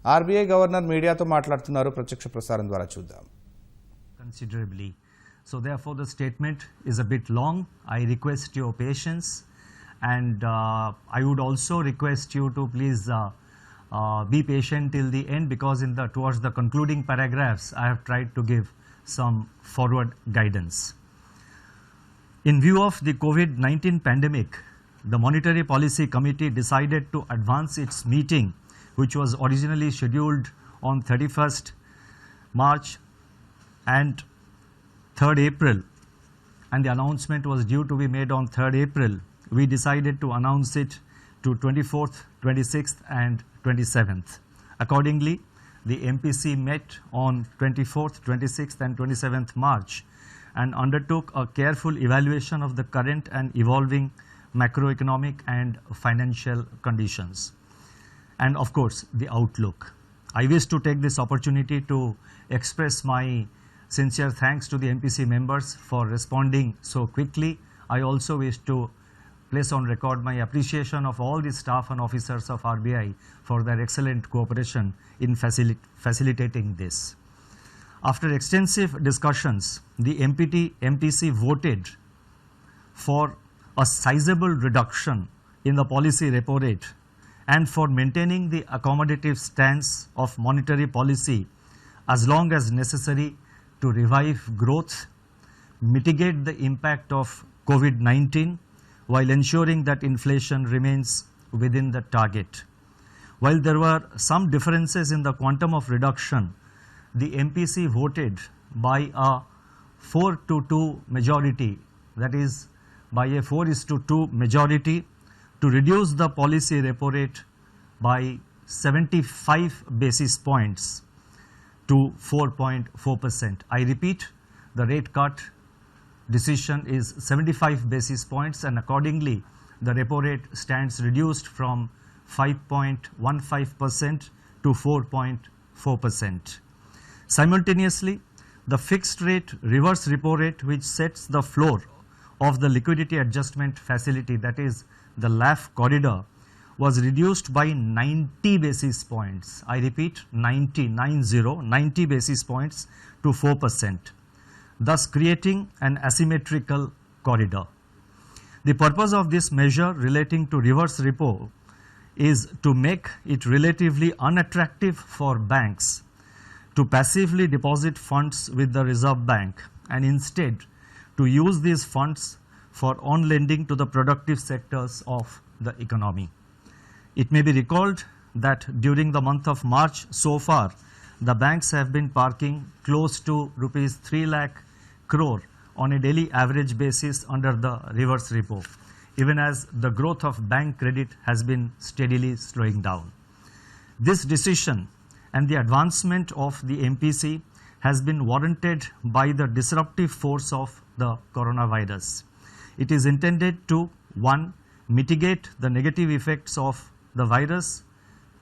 RBI Governor మీడియాతో మాట్లాడుతున్నారు. ప్రత్యక్ష ప్రసారం ద్వారా చూద్దాం. Considerably. So therefore the statement is a bit long. I request your patience, and I would also request you to please be patient till the end, because towards the concluding paragraphs I have tried to give some forward guidance. In view of the COVID-19 pandemic, the Monetary Policy Committee decided to advance its meeting, which was originally scheduled on 31st March and 3rd April, and the announcement was due to be made on 3rd April. We decided to announce it to 24th, 26th and 27th. Accordingly, the MPC met on 24th, 26th and 27th March and undertook a careful evaluation of the current and evolving macroeconomic and financial conditions, and of course the outlook. I wish to take this opportunity to express my sincere thanks to the MPC members for responding so quickly. I also wish to place on record my appreciation of all the staff and officers of RBI for their excellent cooperation in facilitating this. After extensive discussions, the MPC voted for a sizable reduction in the policy repo rate and for maintaining the accommodative stance of monetary policy as long as necessary to revive growth, mitigate the impact of COVID-19 while ensuring that inflation remains within the target. While there were some differences in the quantum of reduction, the MPC voted by a 4-2 majority, that is by a 4:2 majority, to reduce the policy repo rate by 75 basis points to 4.4%. I repeat, the rate cut decision is 75 basis points, and accordingly the repo rate stands reduced from 5.15% to 4.4%. Simultaneously, the fixed rate reverse repo rate, which sets the floor of the liquidity adjustment facility, that is the LAF corridor, was reduced by 90 basis points. I repeat, 90 basis points to 4%, thus creating an asymmetrical corridor. The purpose of this measure relating to reverse repo is to make it relatively unattractive for banks to passively deposit funds with the Reserve Bank, and instead to use these funds for on-lending to the productive sectors of the economy. It may be recalled that during the month of March so far, the banks have been parking close to rupees 3 lakh crore on a daily average basis under the reverse repo, even as the growth of bank credit has been steadily slowing down. This decision and the advancement of the MPC has been warranted by the disruptive force of the coronavirus. It is intended to 1. mitigate the negative effects of the virus,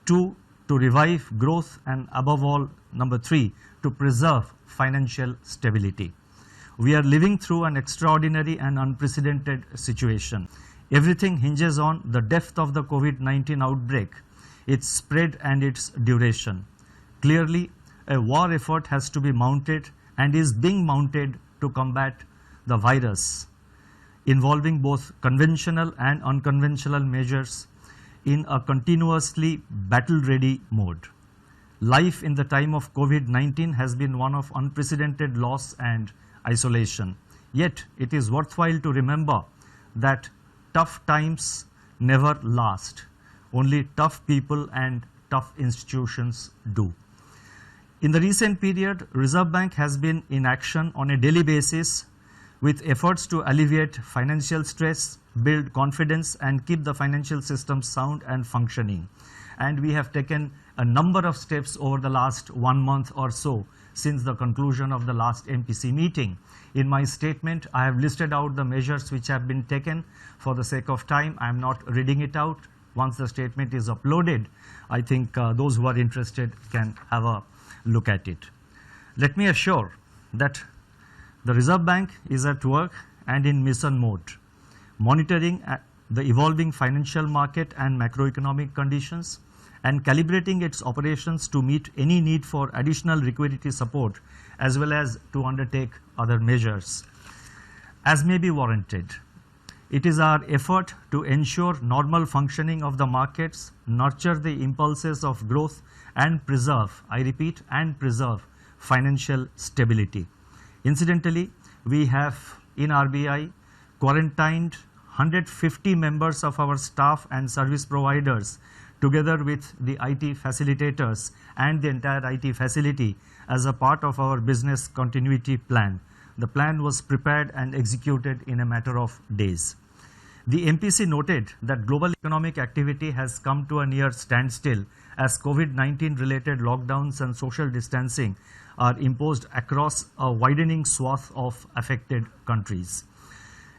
2. to revive growth, and above all, number 3, to preserve financial stability. We are living through an extraordinary and unprecedented situation. Everything hinges on the depth of the COVID-19 outbreak, its spread and its duration. Clearly, a war effort has to be mounted and is being mounted to combat the virus, involving both conventional and unconventional measures in a continuously battle-ready mode. Life in the time of COVID-19 has been one of unprecedented loss and isolation. Yet, it is worthwhile to remember that tough times never last. Only tough people and tough institutions do. In the recent period, Reserve Bank has been in action on a daily basis with efforts to alleviate financial stress, build confidence, and keep the financial system sound and functioning. And we have taken a number of steps over the last 1 month or so since the conclusion of the last MPC meeting. In my statement, I have listed out the measures which have been taken. For the sake of time, I am not reading it out. Once the statement is uploaded, I think those who are interested can have a look at it. Let me assure that the Reserve Bank is at work and in mission mode, monitoring the evolving financial market and macroeconomic conditions and calibrating its operations to meet any need for additional liquidity support as well as to undertake other measures as may be warranted. It is our effort to ensure normal functioning of the markets, nurture the impulses of growth and preserve, I repeat, and preserve financial stability. Incidentally, we have in RBI quarantined 150 members of our staff and service providers together with the IT facilitators and the entire IT facility as a part of our business continuity plan. The plan was prepared and executed in a matter of days. The MPC noted that global economic activity has come to a near standstill as COVID-19 related lockdowns and social distancing are imposed across a widening swath of affected countries.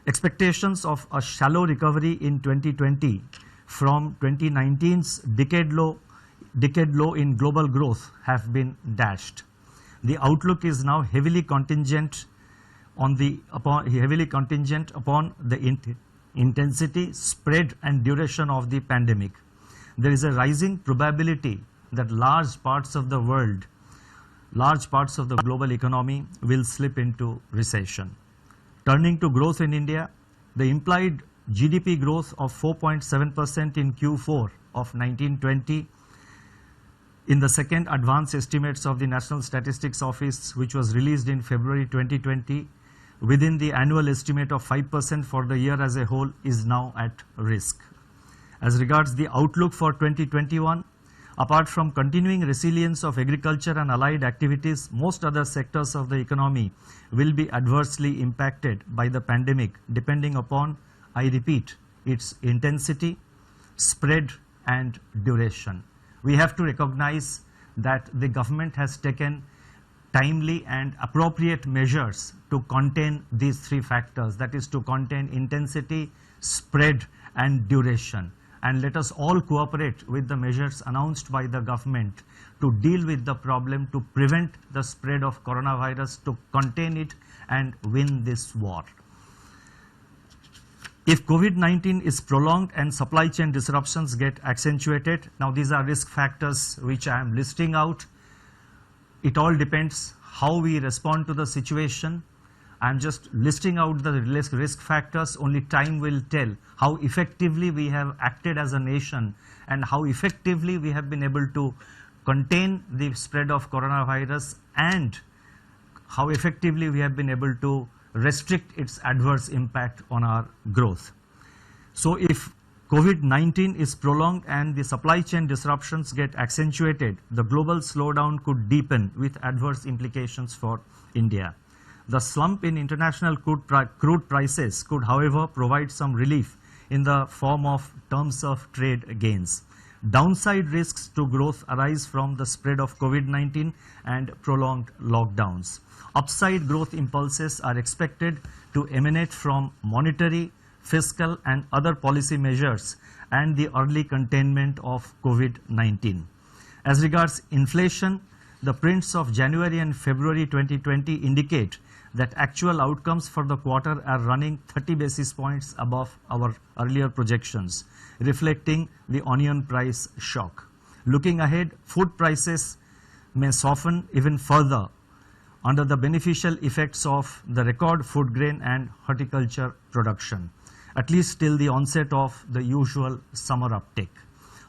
Expectations of a shallow recovery in 2020 from 2019's decade low in global growth have been dashed. The outlook is now heavily contingent upon the intensity, spread and duration of the pandemic. There is a rising probability that large parts of the global economy will slip into recession. Turning to growth in India, the implied GDP growth of 4.7% in Q4 of 1920 in the second advance estimates of the National Statistics Office, which was released in February 2020, within the annual estimate of 5% for the year as a whole, is now at risk. As regards the outlook for 2021, apart from continuing resilience of agriculture and allied activities, most other sectors of the economy will be adversely impacted by the pandemic, depending upon, I repeat, its intensity, spread and duration. We have to recognize that the government has taken timely and appropriate measures to contain these three factors, that is to contain intensity, spread and duration. And let us all cooperate with the measures announced by the government to deal with the problem, to prevent the spread of coronavirus, to contain it and win this war. If COVID-19 is prolonged and supply chain disruptions get accentuated, now these are risk factors which I am listing out. It all depends how we respond to the situation. I am just listing out the risk factors. Only time will tell how effectively we have acted as a nation and how effectively we have been able to contain the spread of coronavirus and how effectively we have been able to restrict its adverse impact on our growth. So if COVID-19 is prolonged and the supply chain disruptions get accentuated, the global slowdown could deepen with adverse implications for India. The slump in international crude prices could, however, provide some relief in the form of terms of trade gains. Downside risks to growth arise from the spread of COVID-19 and prolonged lockdowns. Upside growth impulses are expected to emanate from monetary, fiscal and other policy measures and the early containment of COVID-19. As regards inflation, the prints of January and February 2020 indicate that actual outcomes for the quarter are running 30 basis points above our earlier projections, reflecting the onion price shock. Looking ahead, food prices may soften even further under the beneficial effects of the record food grain and horticulture production, at least till the onset of the usual summer uptick.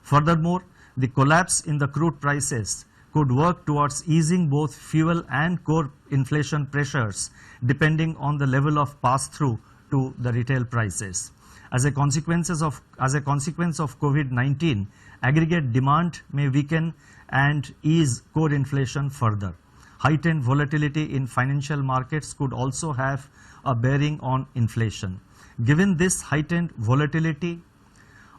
Furthermore, the collapse in the crude prices could work towards easing both fuel and core inflation pressures depending on the level of pass-through to the retail prices. As a consequence of COVID-19, aggregate demand may weaken and ease core inflation further. Heightened volatility in financial markets could also have a bearing on inflation. Given this heightened volatility,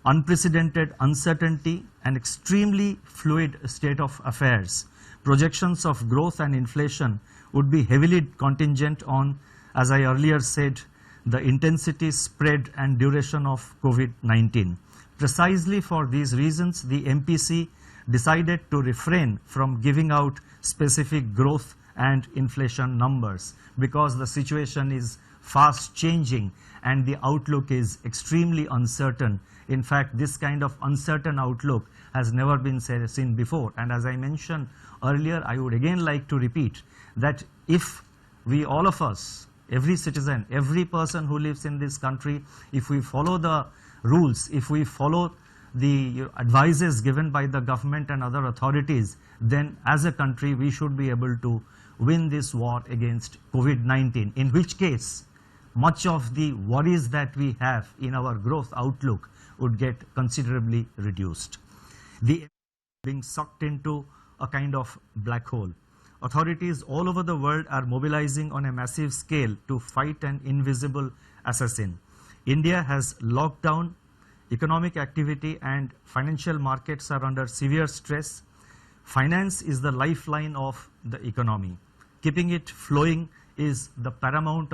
unprecedented uncertainty and extremely fluid state of affairs, projections of growth and inflation would be heavily contingent on, as I earlier said, the intensity, spread and duration of COVID-19. Precisely for these reasons, the MPC decided to refrain from giving out specific growth and inflation numbers because the situation is fast changing, and the outlook is extremely uncertain. In fact, this kind of uncertain outlook has never been seen before. And as I mentioned earlier, I would again like to repeat that if we, all of us, every citizen, every person who lives in this country, if we follow the rules, if we follow the advices given by the government and other authorities, then as a country we should be able to win this war against COVID-19, in which case much of the worries that we have in our growth outlook would get considerably reduced. The being sucked into a kind of black hole. Authorities all over the world are mobilizing on a massive scale to fight an invisible assassin. India has locked down economic activity and financial markets are under severe stress. Finance is the lifeline of the economy. Keeping it flowing is the paramount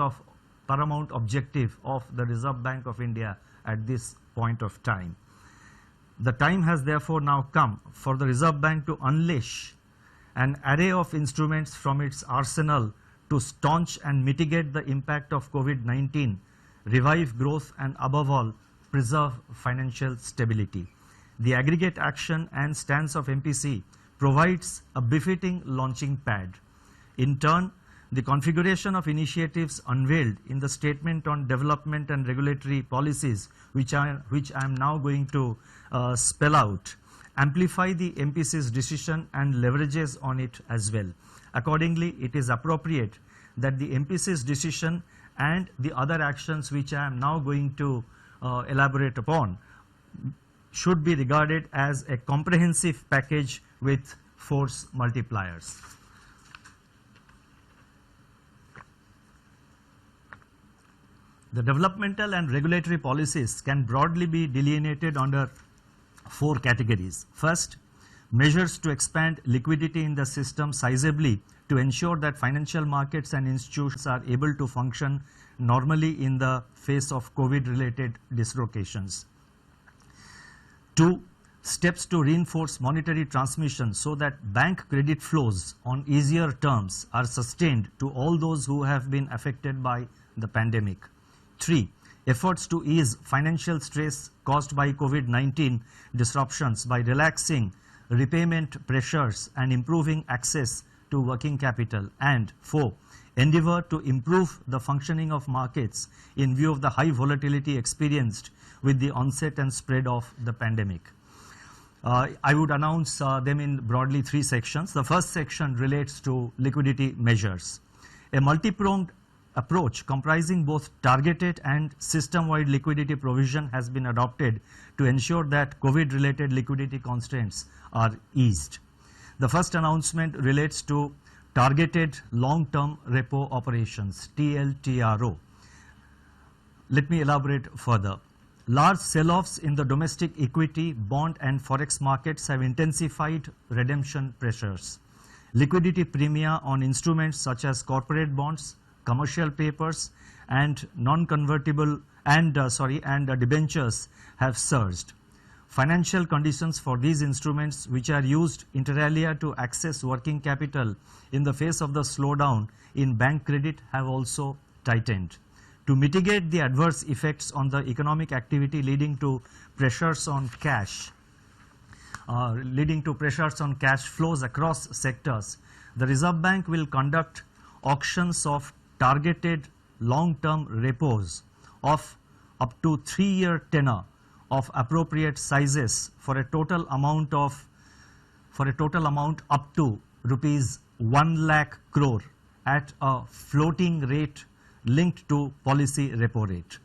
objective of the Reserve Bank of India at this point of time. The time has therefore now come for the Reserve Bank to unleash an array of instruments from its arsenal to staunch and mitigate the impact of COVID-19, revive growth, and above all, preserve financial stability. The aggregate action and stance of MPC provides a befitting launching pad. In turn, the configuration of initiatives unveiled in the Statement on Development and Regulatory Policies, which I am now going to spell out, amplify the MPC's decision and leverages on it as well. Accordingly, it is appropriate that the MPC's decision and the other actions which I am now going to elaborate upon should be regarded as a comprehensive package with force multipliers. The developmental and regulatory policies can broadly be delineated under 4 categories. First, measures to expand liquidity in the system sizably to ensure that financial markets and institutions are able to function normally in the face of COVID-related dislocations. 2, steps to reinforce monetary transmission so that bank credit flows on easier terms are sustained to all those who have been affected by the pandemic. 3, efforts to ease financial stress caused by COVID-19 disruptions by relaxing repayment pressures and improving access to working capital. And 4, endeavor to improve the functioning of markets in view of the high volatility experienced with the onset and spread of the pandemic. I would announce them in broadly 3 sections. The first section relates to liquidity measures. A multi-pronged approach comprising both targeted and system-wide liquidity provision has been adopted to ensure that COVID-related liquidity constraints are eased. The first announcement relates to targeted long-term repo operations, TLTRO. Let me elaborate further. Large sell-offs in the domestic equity, bond and forex markets have intensified redemption pressures. Liquidity premia on instruments such as corporate bonds, commercial papers and non-convertible and debentures have surged. Financial conditions for these instruments, which are used inter alia to access working capital in the face of the slowdown in bank credit, have also tightened. To mitigate the adverse effects on the economic activity leading to pressures on cash flows across sectors, the Reserve Bank will conduct auctions of targeted long-term repos of up to 3-year tenor of appropriate sizes for a total amount up to rupees 1 lakh crore at a floating rate linked to policy repo rate.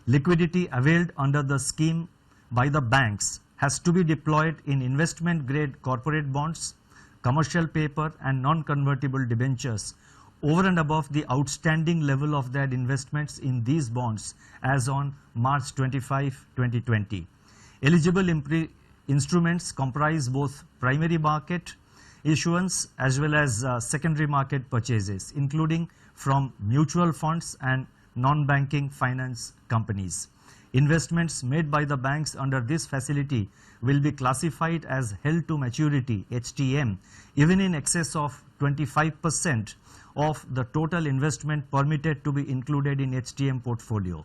Liquidity availed under the scheme by the banks has to be deployed in investment-grade corporate bonds, commercial paper and non-convertible debentures over and above the outstanding level of their investments in these bonds as on March 25, 2020. Eligible instruments comprise both primary market issuance as well as secondary market purchases, including from mutual funds and non-banking finance companies. Investments made by the banks under this facility will be classified as held to maturity HTM even in excess of 25% of the total investment permitted to be included in HTM portfolio.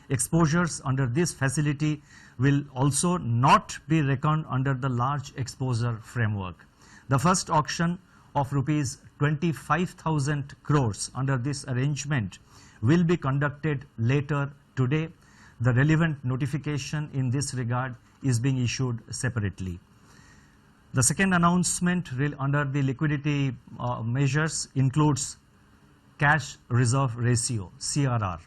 Exposures under this facility will also not be reckoned under the large exposure framework. The first auction of rupees 25,000 crores under this arrangement will be conducted later today. The relevant notification in this regard is being issued separately. The second announcement under the liquidity measures includes cash reserve ratio, CRR.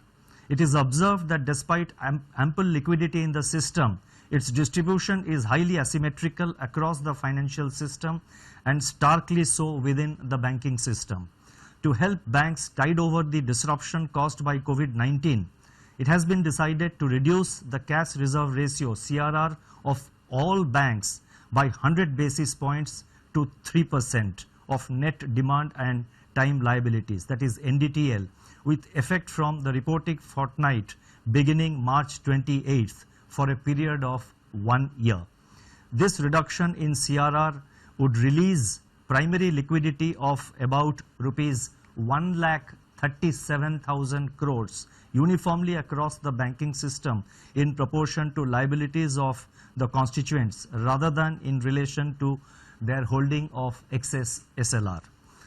It is observed that despite ample liquidity in the system, its distribution is highly asymmetrical across the financial system and starkly so within the banking system. To help banks tide over the disruption caused by COVID-19, it has been decided to reduce the cash reserve ratio, CRR, of all banks by 100 basis points to 3% of net demand and time liabilities, that is NDTL, with effect from the reporting fortnight beginning March 28th for a period of 1 year. This reduction in CRR would release primary liquidity of about rupees 1,37,000 crores uniformly across the banking system in proportion to liabilities of the constituents rather than in relation to their holding of excess SLR.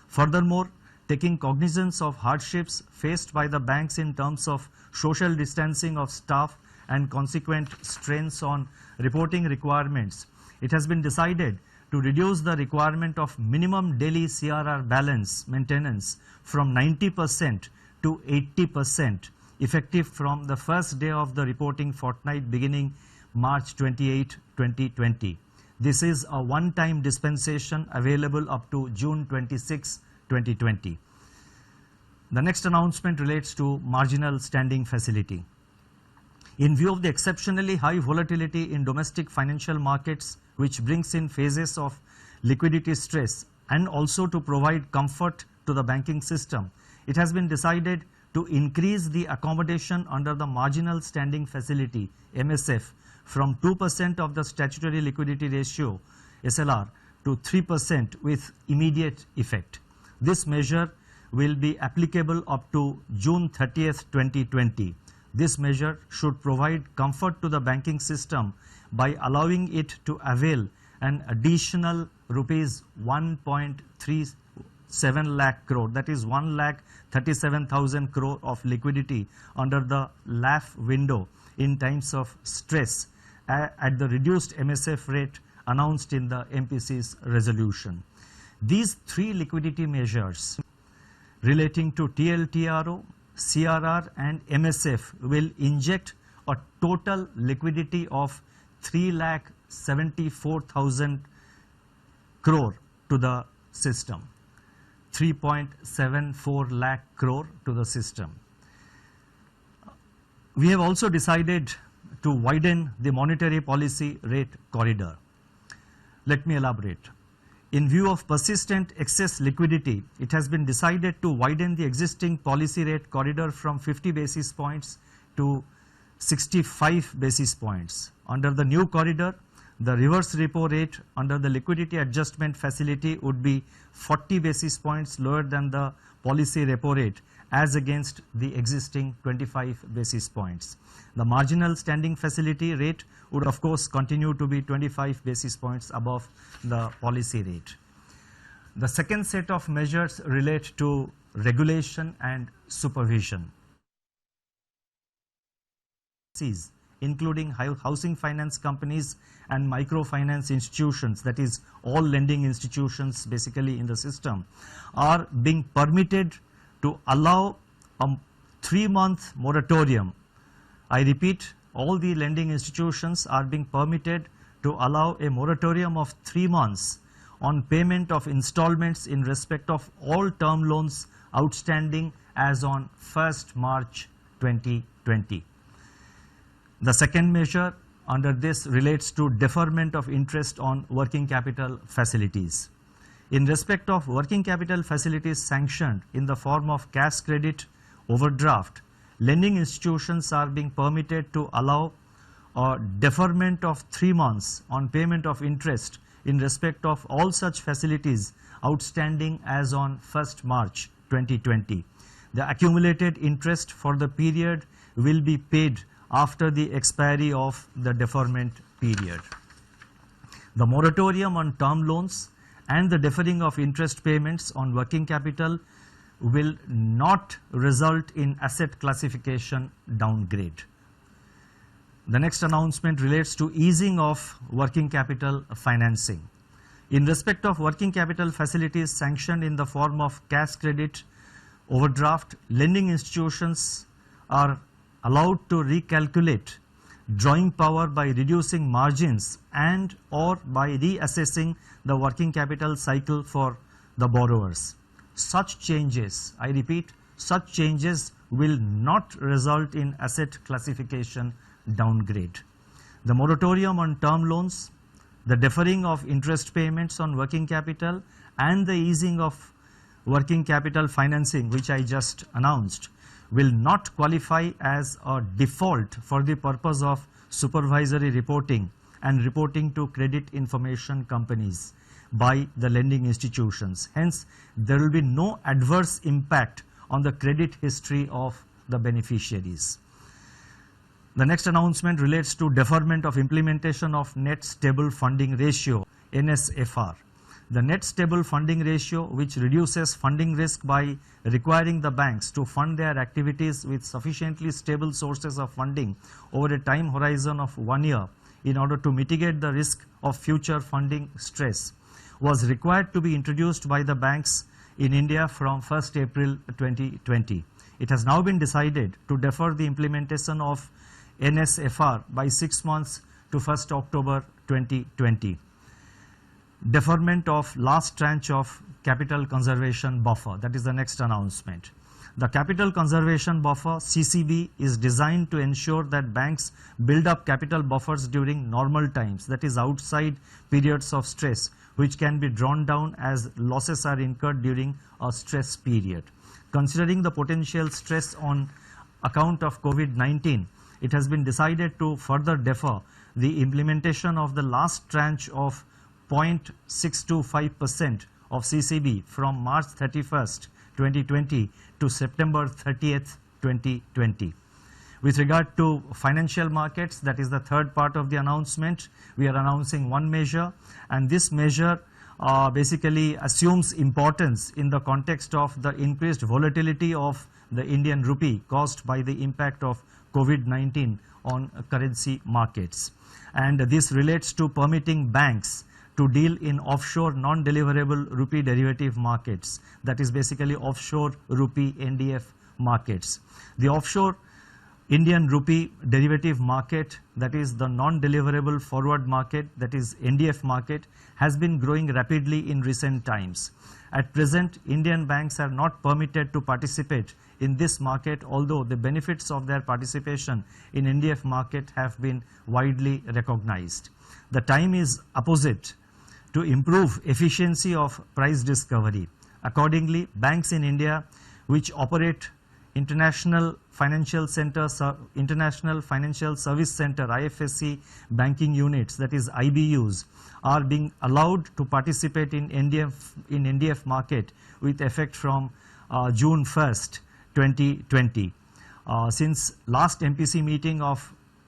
Furthermore, taking cognizance of hardships faced by the banks in terms of social distancing of staff and consequent strains on reporting requirements, it has been decided to reduce the requirement of minimum daily CRR balance maintenance from 90% to 80% effective from the first day of the reporting fortnight beginning March 28, 2020. This is a one-time dispensation available up to June 26, 2020. The next announcement relates to marginal standing facility. In view of the exceptionally high volatility in domestic financial markets, which brings in phases of liquidity stress, and also to provide comfort to the banking system, it has been decided to increase the accommodation under the marginal standing facility, MSF, from 2% of the statutory liquidity ratio, SLR, to 3% with immediate effect. This measure will be applicable up to June 30th, 2020. This measure should provide comfort to the banking system by allowing it to avail an additional rupees 1.37 lakh crore, that is 1,37,000 crore of liquidity under the LAF window in times of stress at the reduced MSF rate announced in the MPC's resolution. These three liquidity measures relating to TLTRO, CRR and MSF will inject a total liquidity of 3,74,000 crore to the system, 3.74 lakh crore to the system. We have also decided to widen the monetary policy rate corridor. Let me elaborate. In view of persistent excess liquidity, it has been decided to widen the existing policy rate corridor from 50 basis points to 65 basis points. Under the new corridor, the reverse repo rate under the liquidity adjustment facility would be 40 basis points lower than the policy repo rate as against the existing 25 basis points. The marginal standing facility rate would of course continue to be 25 basis points above the policy rate. The second set of measures relate to regulation and supervision, including housing finance companies and microfinance institutions, that is all lending institutions basically in the system, are being permitted to allow a 3-month moratorium. I repeat, all the lending institutions are being permitted to allow a moratorium of 3 months on payment of installments in respect of all term loans outstanding as on 1st March 2020. The second measure under this relates to deferment of interest on working capital facilities. In respect of working capital facilities sanctioned in the form of cash credit overdraft, lending institutions are being permitted to allow a deferment of 3 months on payment of interest in respect of all such facilities outstanding as on 1st March 2020. The accumulated interest for the period will be paid after the expiry of the deferment period. The moratorium on term loans and the deferring of interest payments on working capital will not result in asset classification downgrade. The next announcement relates to easing of working capital financing. In respect of working capital facilities sanctioned in the form of cash credit, overdraft, lending institutions are allowed to recalculate drawing power by reducing margins and or by reassessing the working capital cycle for the borrowers. Such changes, I repeat, such changes will not result in asset classification downgrade. The moratorium on term loans, the deferring of interest payments on working capital and the easing of working capital financing, which I just announced, will not qualify as a default for the purpose of supervisory reporting and reporting to credit information companies by the lending institutions. Hence, there will be no adverse impact on the credit history of the beneficiaries. The next announcement relates to deferment of implementation of Net Stable Funding Ratio, NSFR. The Net Stable Funding Ratio, which reduces funding risk by requiring the banks to fund their activities with sufficiently stable sources of funding over a time horizon of 1 year in order to mitigate the risk of future funding stress, was required to be introduced by the banks in India from 1st April 2020. It has now been decided to defer the implementation of NSFR by 6 months to 1st October 2020. Deferment of last tranche of capital conservation buffer, that is the next announcement. The capital conservation buffer, CCB, is designed to ensure that banks build up capital buffers during normal times, that is outside periods of stress, which can be drawn down as losses are incurred during a stress period. Considering the potential stress on account of COVID-19, it has been decided to further defer the implementation of the last tranche of 0.625% of CCB from March 31st, 2020 to September 30th, 2020. With regard to financial markets, that is the third part of the announcement, we are announcing one measure, and this measure basically assumes importance in the context of the increased volatility of the Indian rupee caused by the impact of COVID-19 on currency markets. And this relates to permitting banks to deal in offshore non-deliverable rupee derivative markets, that is basically offshore rupee NDF markets. The offshore Indian rupee derivative market, that is the non-deliverable forward market, that is NDF market, has been growing rapidly in recent times. At present, Indian banks are not permitted to participate in this market, although the benefits of their participation in NDF market have been widely recognized. The time is apposite to improve efficiency of price discovery. Accordingly, banks in India which operate International Financial Service Center IFSC banking units, that is IBUs, are being allowed to participate in NDF market with effect from June 1st, 2020. Since last MPC meeting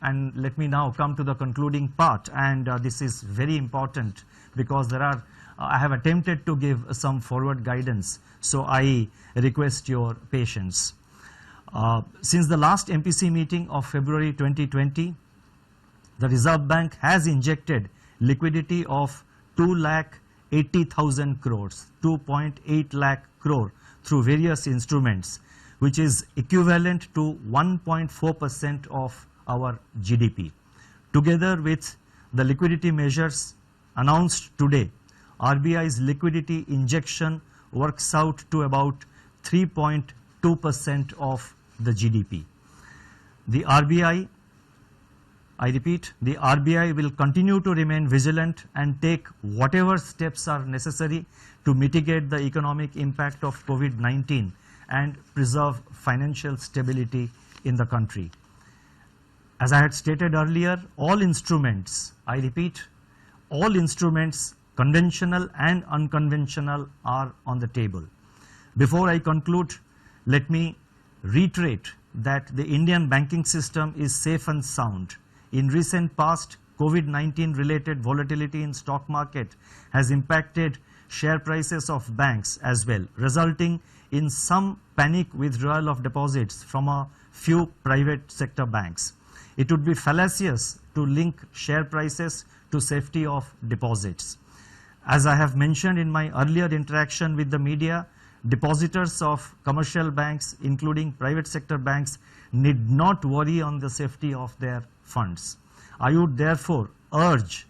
and let me now come to the concluding part, and this is very important because there are, I have attempted to give some forward guidance, so I request your patience. Since the last MPC meeting of February 2020, the Reserve Bank has injected liquidity of 2,80,000 crores, 2.8 lakh crore through various instruments, which is equivalent to 1.4% of our GDP. Together with the liquidity measures announced today, RBI's liquidity injection works out to about 3.2% of the GDP. The RBI, I repeat, the RBI will continue to remain vigilant and take whatever steps are necessary to mitigate the economic impact of COVID-19 and preserve financial stability in the country. As I had stated earlier, all instruments, I repeat, all instruments, conventional and unconventional, are on the table. Before I conclude, let me reiterate that the Indian banking system is safe and sound. In recent past, COVID-19 related volatility in stock market has impacted share prices of banks as well, resulting in some panic withdrawal of deposits from a few private sector banks. It would be fallacious to link share prices to safety of deposits. As I have mentioned in my earlier interaction with the media, depositors of commercial banks, including private sector banks, need not worry on the safety of their funds. I would therefore urge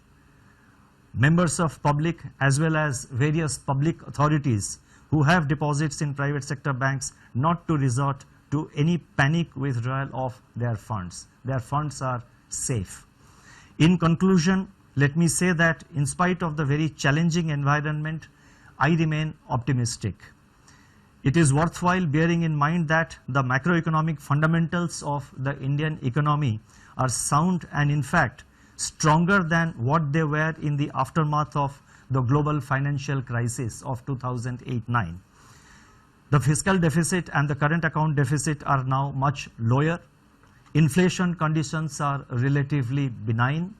members of public as well as various public authorities who have deposits in private sector banks not to resort to any panic withdrawal of their funds. Their funds are safe. In conclusion, let me say that in spite of the very challenging environment, I remain optimistic. It is worthwhile bearing in mind that the macroeconomic fundamentals of the Indian economy are sound and in fact stronger than what they were in the aftermath of the global financial crisis of 2008-9. The fiscal deficit and the current account deficit are now much lower. Inflation conditions are relatively benign,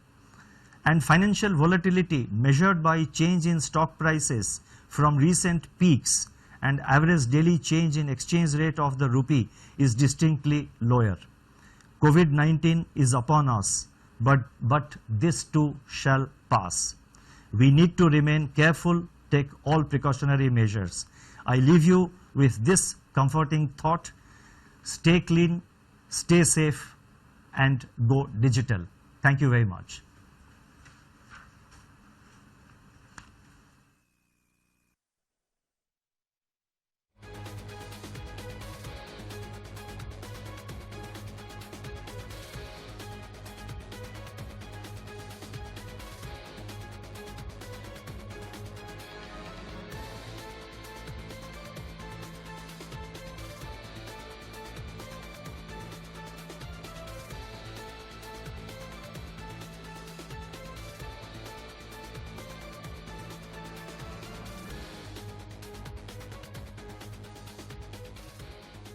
and financial volatility measured by change in stock prices from recent peaks and average daily change in exchange rate of the rupee is distinctly lower. COVID-19 is upon us, but this too shall pass. We need to remain careful, take all precautionary measures. I leave you with this comforting thought: stay clean, stay safe, and go digital. Thank you very much.